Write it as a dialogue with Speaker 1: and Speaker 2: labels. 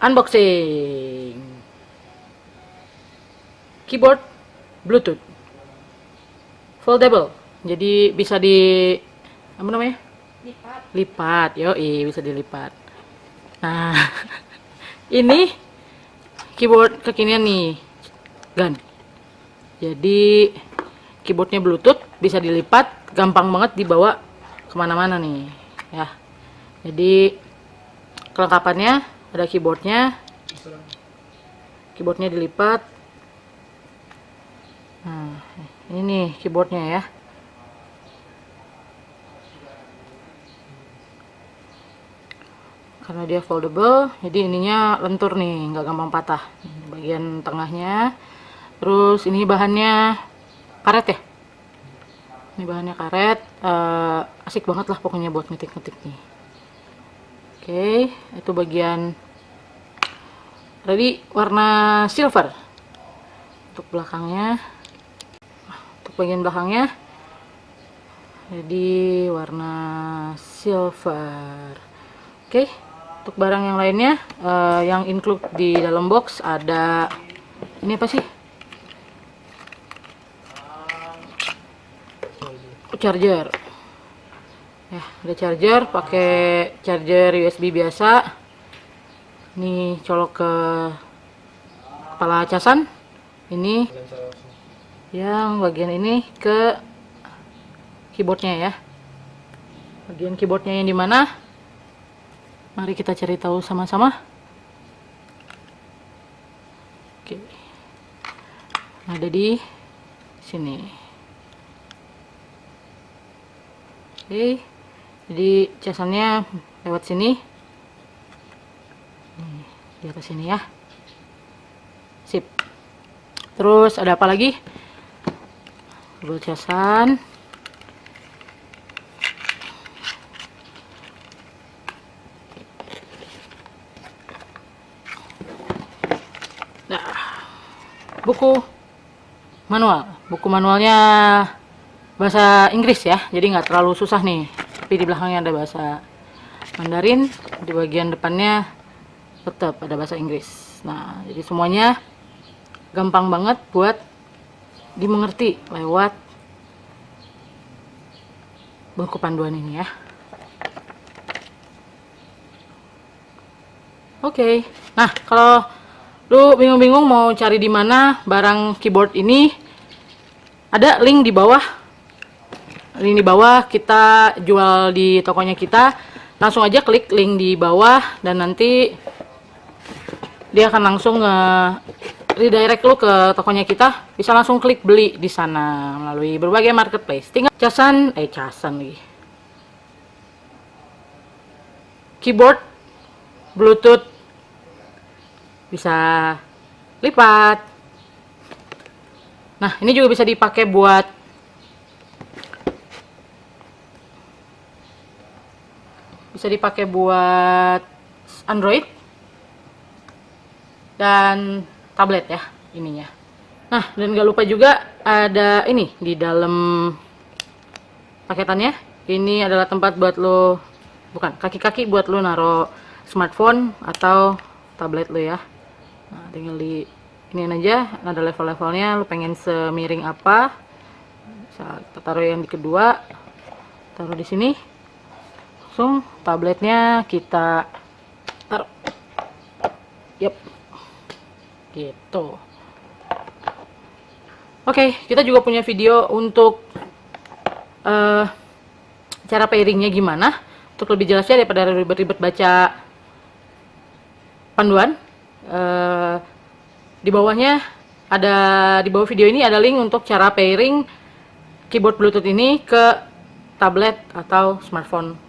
Speaker 1: unboxing keyboard Bluetooth foldable, jadi bisa di apa namanya, lipat, bisa dilipat. Nah ini keyboard kekinian nih Gan, jadi keyboardnya Bluetooth, bisa dilipat, gampang banget dibawa kemana-mana nih ya. Jadi kelengkapannya ada keyboardnya dilipat. Nah ini nih keyboardnya ya, karena dia foldable jadi ininya lentur nih, nggak gampang patah. Bagian tengahnya, terus ini bahannya karet ya, ini bahannya karet. Asik banget lah pokoknya buat ngetik-ngetik nih. Oke, itu bagian tadi warna silver. Untuk belakangnya, bagian belakangnya jadi warna silver. Oke, untuk barang yang lainnya yang include di dalam box ada ini apa sih, charger ya, ada charger, pakai charger USB biasa. Ini colok ke kepala casan, ini yang bagian ini ke keyboardnya ya. Bagian keyboardnya yang dimana? Mari kita cari tahu sama-sama. Oke, ada di sini. Oke, jadi casannya lewat sini. Nih, di atas sini ya. Sip. Terus ada apa lagi? Kabel casan, nah, buku manualnya bahasa Inggris ya, jadi nggak terlalu susah nih, tapi di belakangnya ada bahasa Mandarin, di bagian depannya tetap ada bahasa Inggris. Nah, jadi semuanya gampang banget buat dimengerti lewat buku panduan ini ya. Oke. Nah, kalau lu bingung-bingung mau cari di mana barang keyboard ini, ada link di bawah. Link di bawah kita jual di tokonya kita. Langsung aja klik link di bawah dan nanti dia akan langsung redirect lu ke tokonya kita, bisa langsung klik beli di sana melalui berbagai marketplace. Tinggal casan lagi. Keyboard Bluetooth bisa lipat. Nah, ini juga bisa dipakai buat Android dan tablet ya ininya. Nah, dan gak lupa juga ada ini di dalam paketannya. Ini adalah tempat buat lo, bukan, kaki-kaki buat lo naro smartphone atau tablet lo ya. Nah, tinggal di ini aja, ada level-levelnya, lo pengen semiring apa. Bisa kita taruh yang di kedua, taruh di sini. Langsung tabletnya kita taruh. Yep. Gitu. Oke, kita juga punya video untuk cara pairingnya gimana, untuk lebih jelasnya daripada ribet-ribet baca panduan. Di bawahnya ada, di bawah video ini ada link untuk cara pairing keyboard Bluetooth ini ke tablet atau smartphone.